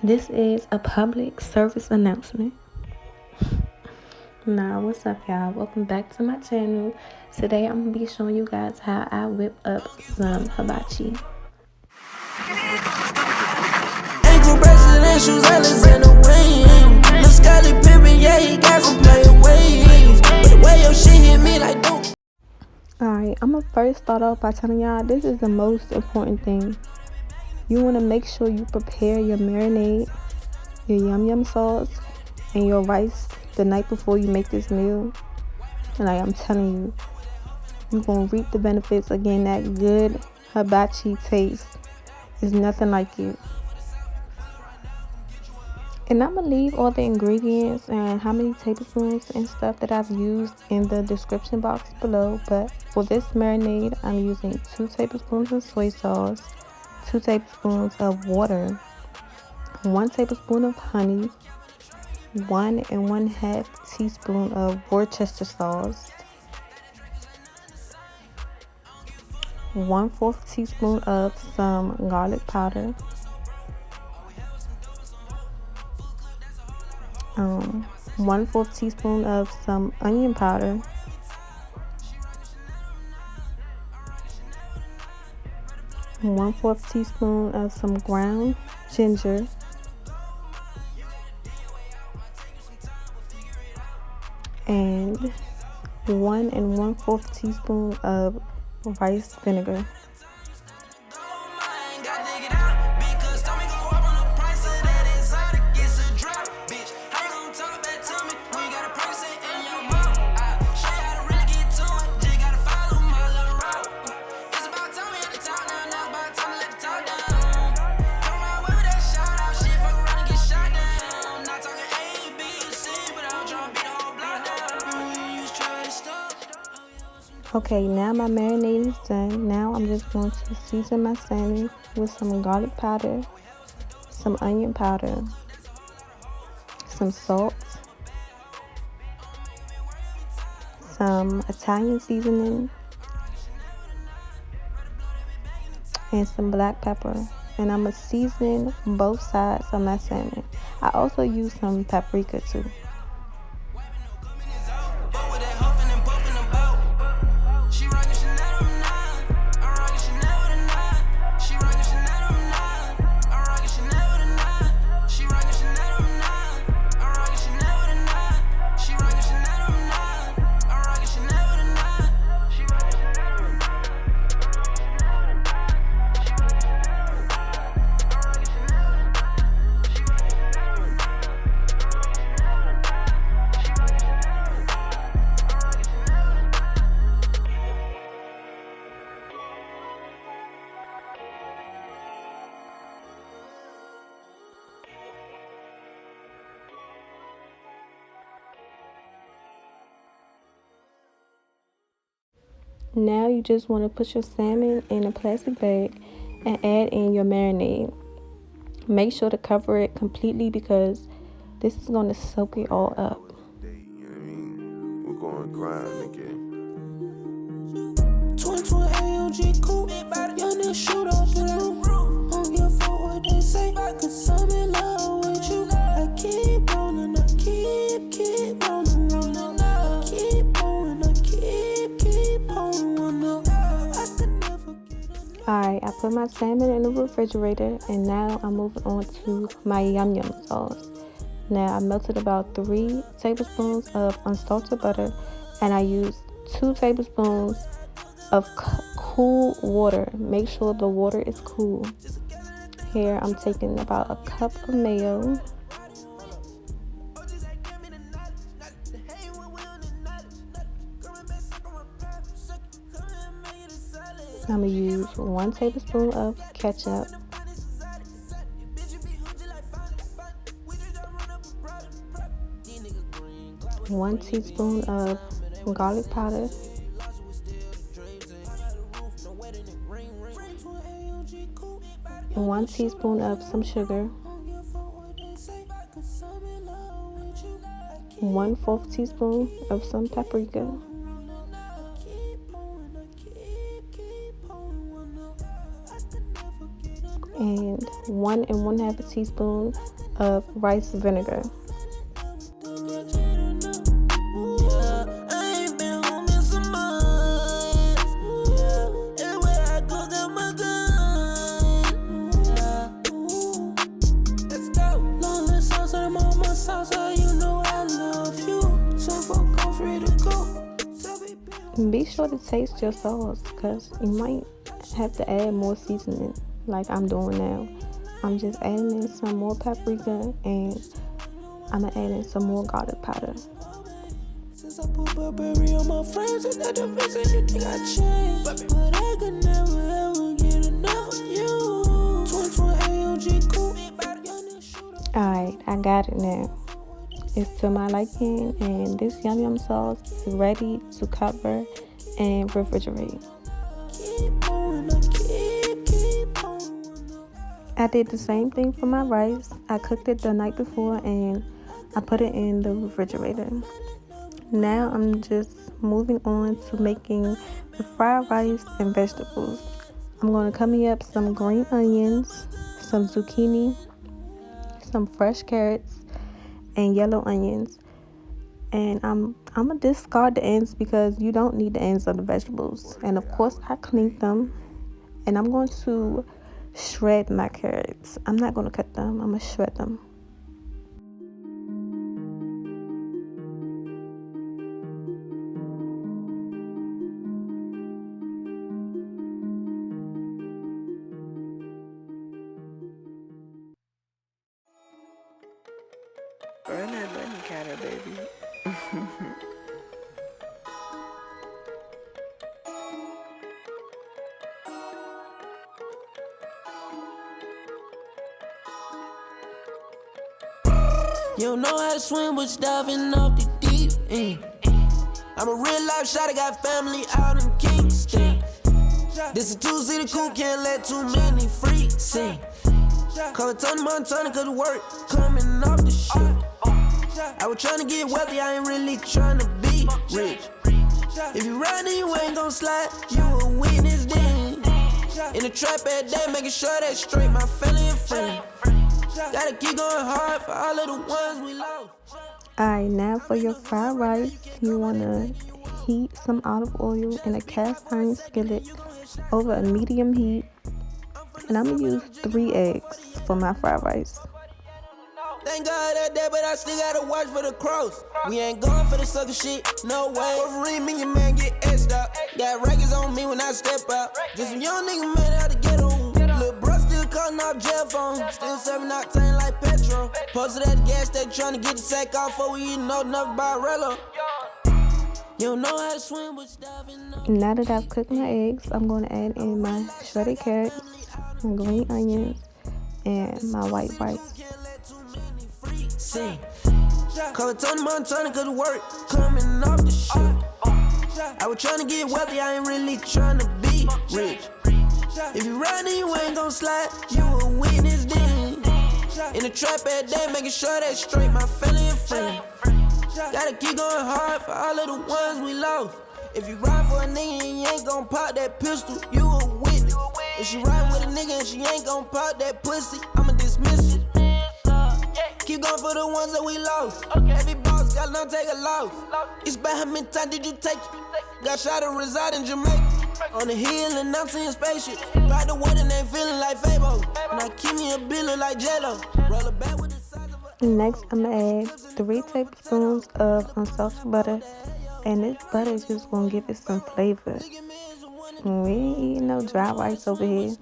This is a public service announcement. Nah, what's up, y'all? Welcome back to my channel. Today I'm gonna be showing you guys how I whip up some hibachi. Alright, I'm gonna first start off by telling y'all this is the most important thing. You want to make sure you prepare your marinade, your yum sauce, and your rice the night before you make this meal. And like I'm telling you, you're gonna reap the benefits. Again, that good hibachi taste is nothing like it. And I'm gonna leave all the ingredients and how many tablespoons and stuff that I've used in the description box below. But for this marinade, I'm using 2 tablespoons of soy sauce, 2 tablespoons of water, 1 tablespoon of honey, 1 1/2 teaspoon of Worcestershire sauce, 1/4 teaspoon of some garlic powder, 1/4 teaspoon of some onion powder, 1/4 teaspoon of some ground ginger, and 1 1/4 teaspoon of rice vinegar. Okay, now my marinade is done. Now I'm just going to season my salmon with some garlic powder, some onion powder, some salt, some Italian seasoning, and some black pepper. And I'm going to season both sides of my salmon. I also use some paprika too. Now you just want to put your salmon in a plastic bag and add in your marinade. Make sure to cover it completely because this is going to soak it all up. We're going grind again. Alright, I put my salmon in the refrigerator and now I'm moving on to my yum sauce. Now I melted about 3 tablespoons of unsalted butter and I used 2 tablespoons of cool water. Make sure the water is cool. Here I'm taking about a cup of mayo. I'm going to use 1 tablespoon of ketchup, 1 teaspoon of garlic powder, 1 teaspoon of some sugar, 1/4 teaspoon of some paprika, and 1 1/2 teaspoon of rice vinegar. Be sure to taste your sauce because you might have to add more seasoning like I'm doing now. I'm just adding in some more paprika and I'm gonna add in some more garlic powder. Since I put Burberry on my friends, and that the reason you think I changed. But I could never ever get enough of you. 20 coupe. Alright, I got it now. It's to my liking, and this yum yum sauce is ready to cover and refrigerate. I did the same thing for my rice. I cooked it the night before and I put it in the refrigerator. Now I'm just moving on to making the fried rice and vegetables. I'm going to cut me up some green onions, some zucchini, some fresh carrots, and yellow onions. And I'm gonna discard the ends because you don't need the ends of the vegetables. And of course I cleaned them. And I'm going to shred my carrots. I'm not going to cut them, I'm going to shred them. Burn that lemon counter, baby. You don't know how to swim, but you diving off the deep end. I'm a real life shot, I got family out in Kingston. This a 2-seater coupe, can't let too many freaks in. Call it Tony Montana, cause the work coming off the ship. I was tryna get wealthy, I ain't really tryna be rich. If you ride then you ain't gon' slide, you a witness then. In the trap every day, making sure that straight, my family and friends. Gotta keep going hard for all of the ones we lost. Alright, now for your fried rice, you wanna heat some olive oil in a cast iron skillet over a medium heat. And I'm gonna use 3 eggs for my fried rice. Thank God that day, but I still gotta watch for the cross. We ain't going for the sucker shit, no way. Wolverine, me, your man get edged up. Got records on me when I step out. Just some young nigga made out to get on. Lil' bro still calling off jail phone. Still serving octane like petrol. Posted at the gas station trying to get the sack off before we eating no enough Barella. You don't know how to swim, but you diving up. Now that I've cooked my eggs, I'm gonna add in my shredded carrots, my green onions, and my white rice. Call it Tony Montana, cause the work coming off the ship. I was tryna get wealthy, I ain't really tryna be rich. If you ride then you ain't gon' slide, you a witness then. In the trap every day, making sure that straight, my family and friends. Gotta keep going hard for all of the ones we lost. If you ride for a nigga and you ain't gon' pop that pistol, you a witness. If she ride with a nigga and she ain't gon' pop that pussy, I'ma dismiss it. Keep going for the ones that we lost. Every boss got no take a loss. It's bad how many times did you take it? Got shot and reside in Jamaica. On the hill and I'm seeing spaceship. Ride the wood and they feeling like Fabo. And I keep me a bill like J-Lo. Roll it back with the size of a... Next, I'm gonna add 3 tablespoons of unsalted butter. And this butter is just gonna give it some flavor. We ain't eating no dry rice over here.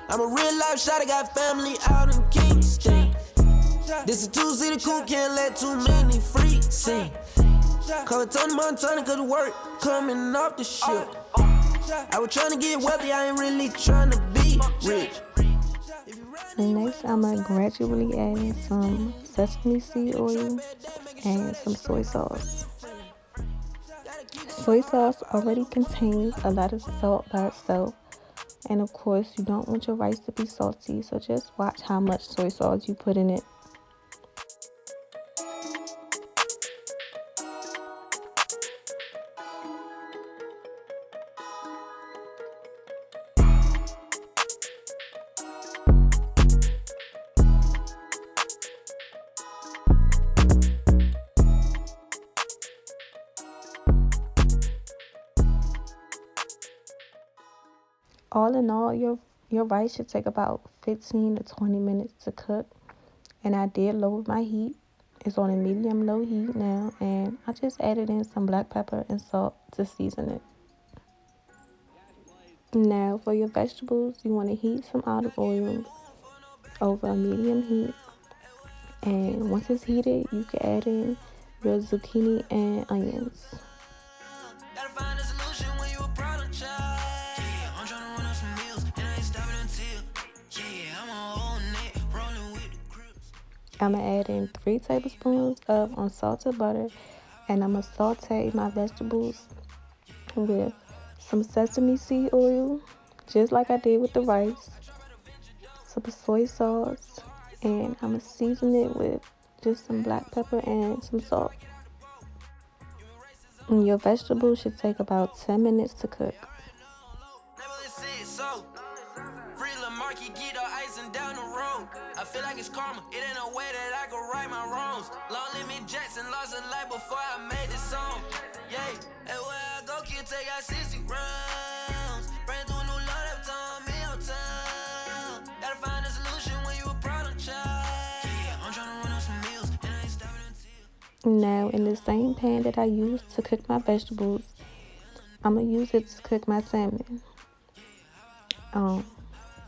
I'm a real life shot, I got family out in Kingston. This a 2-seater coupe, can't let too many freaks in. Call it Tony Montana, cause the work coming off the ship. I was tryna get wealthy, I ain't really tryna be rich. Next, I'm gonna gradually add in some sesame seed oil and some soy sauce. Soy sauce already contains a lot of salt by itself. And of course, you don't want your rice to be salty, so just watch how much soy sauce you put in it. All in all, your rice should take about 15 to 20 minutes to cook. And I did lower my heat. It's on a medium low heat now, and I just added in some black pepper and salt to season it. Now for your vegetables, you want to heat some olive oil over a medium heat, and once it's heated, you can add in your zucchini and onions. Gotta find a solution when you a problem child. Yeah, I'm tryna run up some meals and I ain't stopping until. Yeah, I'm on whole net, rolling with the crips. I'm gonna add in 3 tablespoons of unsalted butter, and I'm gonna saute my vegetables with some sesame seed oil, just like I did with the rice, some soy sauce, and I'm gonna season it with just some black pepper and some salt. And your vegetables should take about 10 minutes to cook. I feel like it's karma. It ain't no way that I can right my wrongs. Long limit Jackson lost a life before I made this song. Yeah, everywhere I go, kid take out 60 rounds. Ran through a new lot every time I'm in your town. Gotta find a solution when you a problem child. Yeah, I'm tryna run up some meals and I ain't stopping until. Now, in the same pan that I used to cook my vegetables, I'm gonna use it to cook my salmon.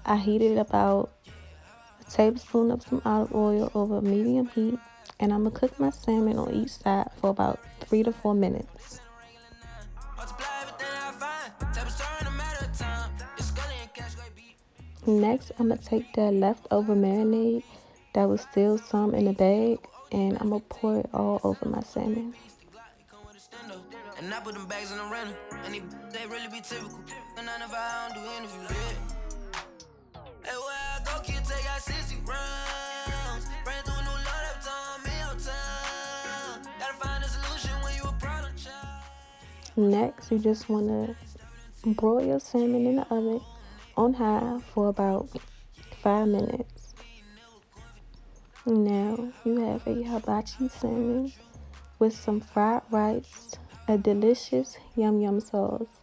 I heated about a tablespoon of some olive oil over medium heat, and I'm gonna cook my salmon on each side for about 3 to 4 minutes. Next, I'm gonna take that leftover marinade that was still some in the bag, and I'm gonna pour it all over my salmon. And I put them bags in the rental, and they really be typical. And I never I don't do interviews, yeah. Hey, where I go, kid, take out 60 rounds. Ran through a new lot every time I'm in your town. Gotta find a solution when you a problem child. Next, you just wanna broil your salmon in the oven on high for about 5 minutes. Now you have a hibachi salmon with some fried rice, a delicious yum yum sauce,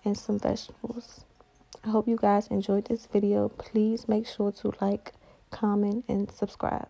and some vegetables. I hope you guys enjoyed this video. Please make sure to like, comment, and subscribe.